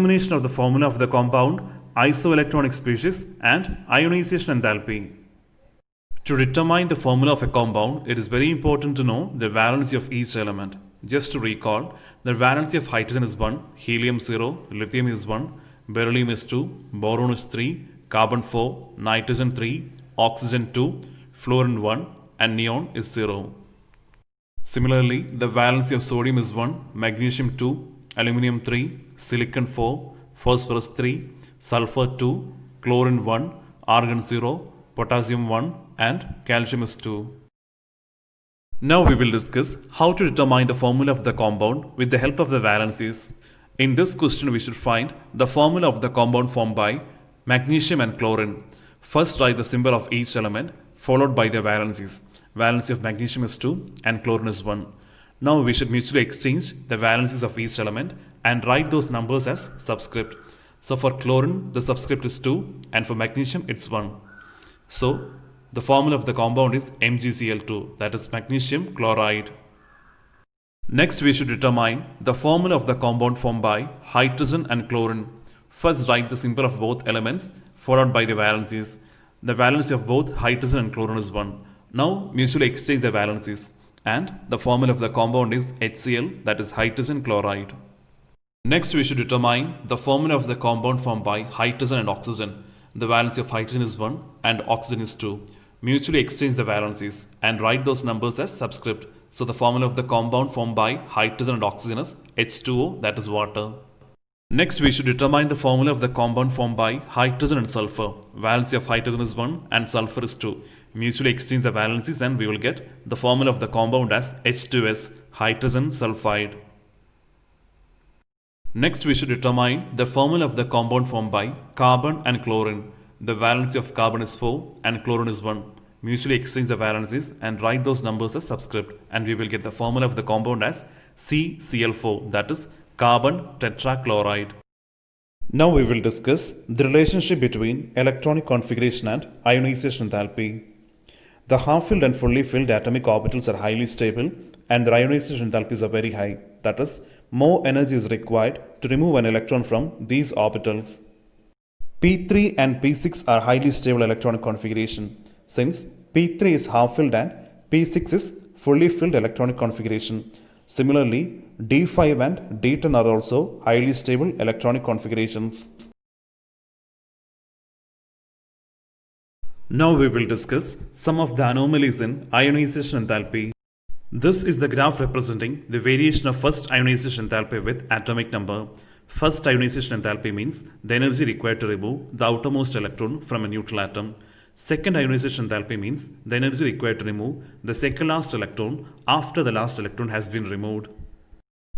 Determination of the formula of the compound, isoelectronic species, and ionization enthalpy. To determine the formula of a compound, it is very important to know the valency of each element. Just to recall, the valency of hydrogen is 1, helium 0, lithium is 1, beryllium is 2, boron is 3, carbon 4, nitrogen 3, oxygen 2, fluorine 1, and neon is 0. Similarly, the valency of sodium is 1, magnesium 2, aluminum 3, silicon 4, phosphorus 3, sulfur 2, chlorine 1, argon 0, potassium 1, and calcium is 2. Now we will discuss how to determine the formula of the compound with the help of the valencies. In this question we should find the formula of the compound formed by magnesium and chlorine. First write the symbol of each element followed by the valencies. Valency of magnesium is 2 and chlorine is 1. Now we should mutually exchange the valencies of each element and write those numbers as subscript. So for chlorine the subscript is 2 and for magnesium it's 1. So the formula of the compound is MgCl2, that is magnesium chloride. Next we should determine the formula of the compound formed by hydrogen and chlorine. First write the symbol of both elements followed by the valencies. The valency of both hydrogen and chlorine is 1. Now mutually exchange the valencies and the formula of the compound is HCl, that is hydrogen chloride. Next we should determine the formula of the compound formed by hydrogen and oxygen. The valency of hydrogen is 1 and oxygen is 2. Mutually exchange the valencies and write those numbers as subscript. So the formula of the compound formed by hydrogen and oxygen is H2O, that is water. Next we should determine the formula of the compound formed by hydrogen and sulfur. Valency of hydrogen is 1 and sulfur is 2. Mutually exchange the valencies and we will get the formula of the compound as H2S, hydrogen sulfide. Next we should determine the formula of the compound formed by carbon and chlorine. The valency of carbon is 4 and chlorine is 1. Mutually exchange the valencies and write those numbers as subscript and we will get the formula of the compound as CCl4, that is carbon tetrachloride. Now we will discuss the relationship between electronic configuration and ionization enthalpy. The half-filled and fully filled atomic orbitals are highly stable and their ionization enthalpies are very high, that is more energy is required to remove an electron from these orbitals. P3 and P6 are highly stable electronic configuration since P3 is half-filled and P6 is fully filled electronic configuration. Similarly, D5 and D10 are also highly stable electronic configurations. Now we will discuss some of the anomalies in ionization enthalpy. This is the graph representing the variation of first ionization enthalpy with atomic number. First ionization enthalpy means the energy required to remove the outermost electron from a neutral atom. Second ionization enthalpy means the energy required to remove the second last electron after the last electron has been removed.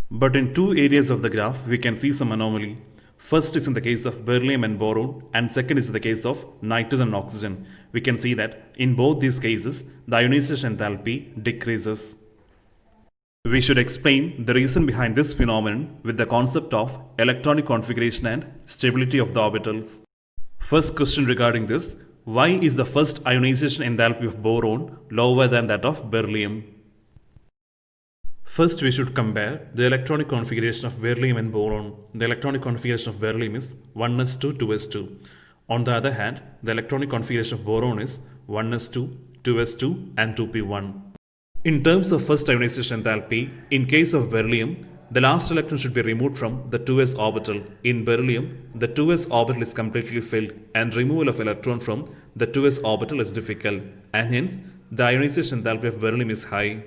But in two areas of the graph we can see some anomaly. First is in the case of beryllium and boron and second is in the case of nitrogen and oxygen. We can see that in both these cases the ionization enthalpy decreases. We should explain the reason behind this phenomenon with the concept of electronic configuration and stability of the orbitals. First question regarding this: why is the first ionization enthalpy of boron lower than that of beryllium? First we should compare the electronic configuration of beryllium and boron. The electronic configuration of beryllium is 1s2 2s2. On the other hand, the electronic configuration of boron is 1s2 2s2 and 2p1. In terms of first ionization enthalpy, in case of beryllium, the last electron should be removed from the 2s orbital. In beryllium, the 2s orbital is completely filled and removal of electron from the 2s orbital is difficult and hence the ionization enthalpy of beryllium is high.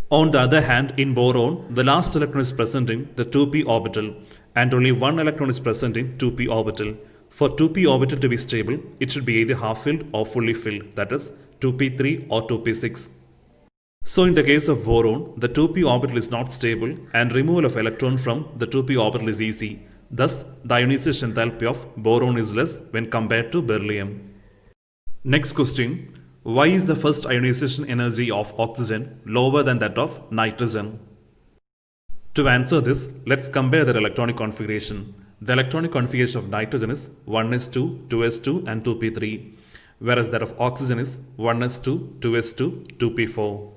On the other hand, in boron, the last electron is present in the 2p orbital and only one electron is present in 2p orbital. For 2p orbital to be stable, it should be either half-filled or fully filled, that is 2p3 or 2p6. So in the case of boron, the 2p orbital is not stable and removal of electron from the 2p orbital is easy. Thus, the ionization enthalpy of boron is less when compared to beryllium. Next question: why is the first ionization energy of oxygen lower than that of nitrogen? To answer this, let's compare their electronic configuration. The electronic configuration of nitrogen is 1s2, 2s2 and 2p3, whereas that of oxygen is 1s2, 2s2, 2p4.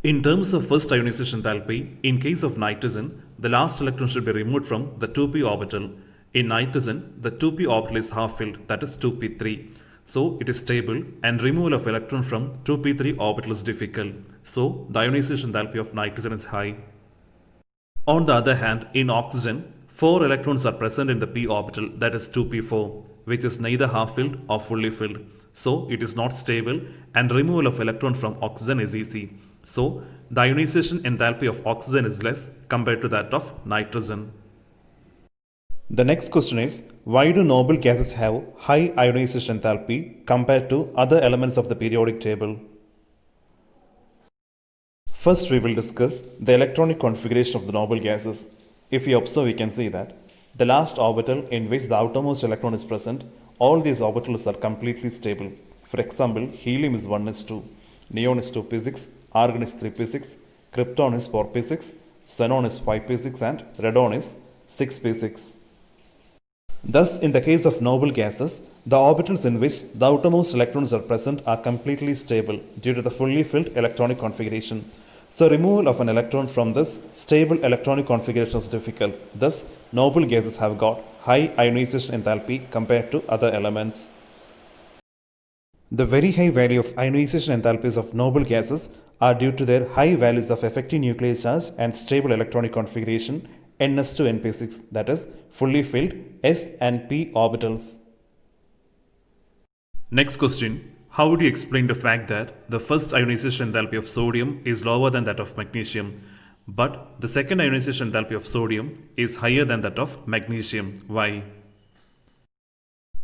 In terms of first ionization enthalpy, in case of nitrogen, the last electron should be removed from the 2p orbital. In nitrogen, the 2p orbital is half filled, that is 2p3. So it is stable and removal of electron from 2p3 orbital is difficult. So the ionization enthalpy of nitrogen is high. On the other hand, in oxygen, 4 electrons are present in the p orbital, that is 2p4, which is neither half filled or fully filled. So it is not stable and removal of electron from oxygen is easy. So the ionization enthalpy of oxygen is less compared to that of nitrogen. The next question is, why do noble gases have high ionization enthalpy compared to other elements of the periodic table? First, we will discuss the electronic configuration of the noble gases. If we observe, we can see that the last orbital in which the outermost electron is present, all these orbitals are completely stable. For example, helium is 1s2, neon is 2p6, argon is 3p6, krypton is 4p6, xenon is 5p6 and radon is 6p6. Thus, in the case of noble gases, the orbitals in which the outermost electrons are present are completely stable due to the fully filled electronic configuration. So, removal of an electron from this stable electronic configuration is difficult. Thus, noble gases have got high ionization enthalpy compared to other elements. The very high value of ionization enthalpies of noble gases are due to their high values of effective nuclear charge and stable electronic configuration Ns2 Np6, that is fully filled s and p orbitals. Next question. How would you explain the fact that the first ionization enthalpy of sodium is lower than that of magnesium, but the second ionization enthalpy of sodium is higher than that of magnesium? Why?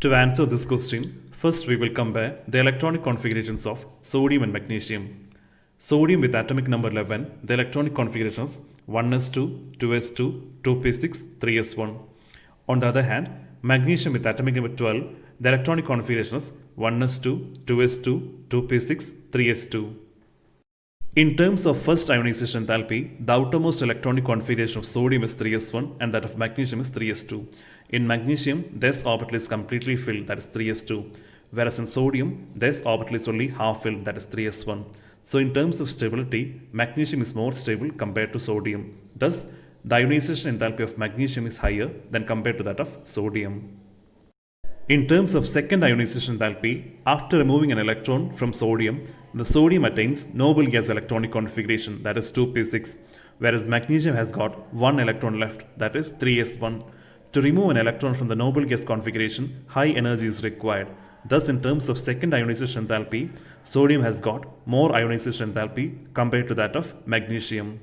To answer this question, first we will compare the electronic configurations of sodium and magnesium. Sodium with atomic number 11, the electronic configuration is 1s2, 2s2, 2p6, 3s1. On the other hand, magnesium with atomic number 12, the electronic configuration is 1s2, 2s2, 2p6, 3s2. In terms of first ionization enthalpy, the outermost electronic configuration of sodium is 3s1 and that of magnesium is 3s2. In magnesium, this orbital is completely filled, that is 3s2, whereas in sodium, this orbital is only half filled, that is 3s1. So in terms of stability, magnesium is more stable compared to sodium. Thus, the ionization enthalpy of magnesium is higher than compared to that of sodium. In terms of second ionization enthalpy, after removing an electron from sodium, the sodium attains noble gas electronic configuration, that is 2p6, whereas magnesium has got one electron left, that is 3s1. To remove an electron from the noble gas configuration, high energy is required. Thus, in terms of second ionization enthalpy, sodium has got more ionization enthalpy compared to that of magnesium.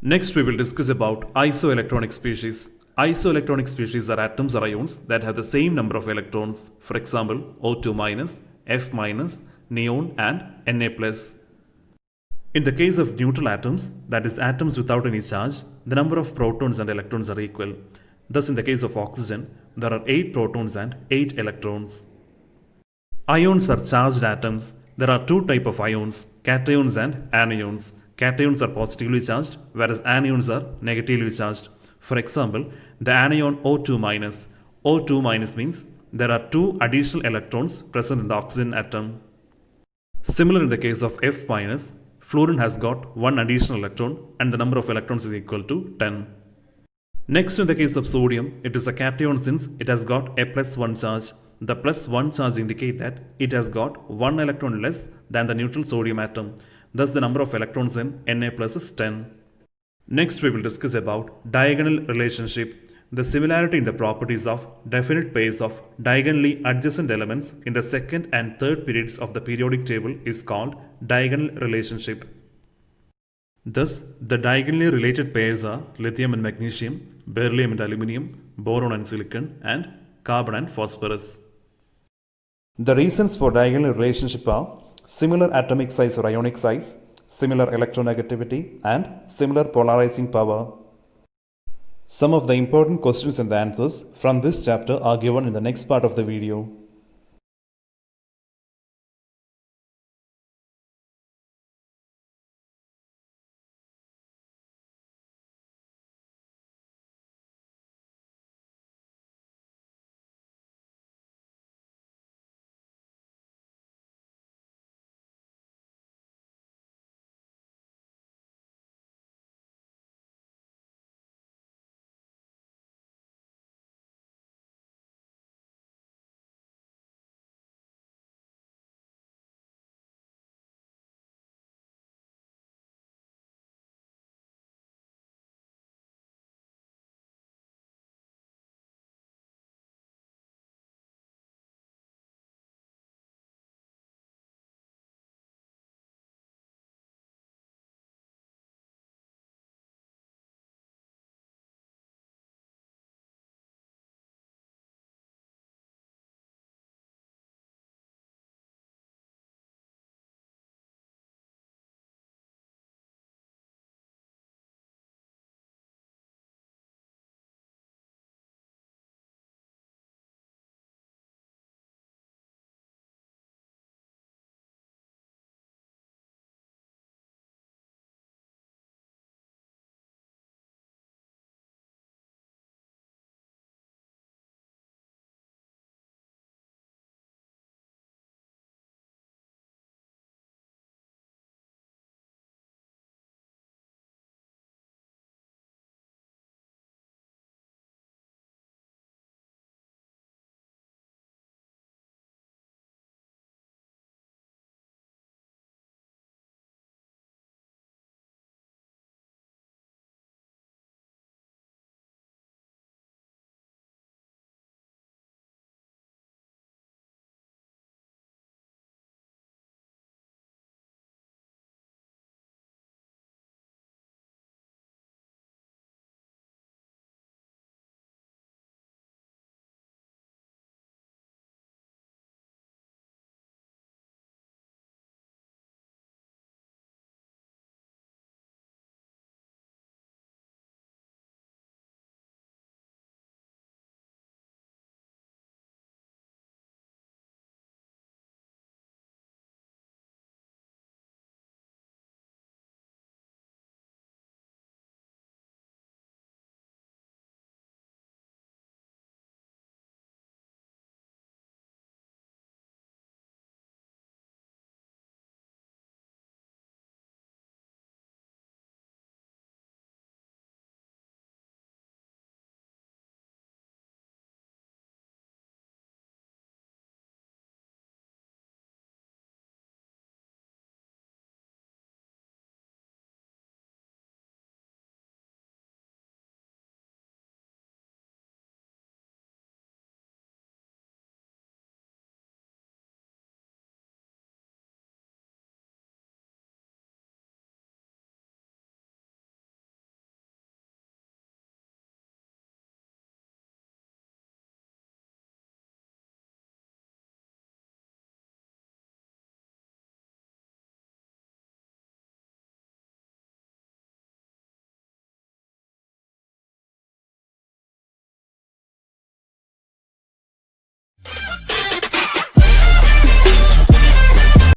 Next, we will discuss about isoelectronic species. Isoelectronic species are atoms or ions that have the same number of electrons. For example, O2-, F-, neon and Na+. In the case of neutral atoms, that is atoms without any charge, the number of protons and electrons are equal. Thus, in the case of oxygen, there are 8 protons and 8 electrons. Ions are charged atoms. There are two types of ions, cations and anions. Cations are positively charged, whereas anions are negatively charged. For example, the anion O2-. O2- means there are 2 additional electrons present in the oxygen atom. Similar in the case of F-, fluorine has got 1 additional electron and the number of electrons is equal to 10. Next, in the case of sodium, it is a cation since it has got a +1 charge. The +1 charge indicate that it has got 1 electron less than the neutral sodium atom. Thus, the number of electrons in Na+ is 10. Next, we will discuss about diagonal relationship. The similarity in the properties of definite pairs of diagonally adjacent elements in the second and third periods of the periodic table is called diagonal relationship. Thus, the diagonally related pairs are lithium and magnesium, beryllium and aluminium, boron and silicon, and carbon and phosphorus. The reasons for diagonal relationship are similar atomic size or ionic size, similar electronegativity, and similar polarizing power. Some of the important questions and the answers from this chapter are given in the next part of the video.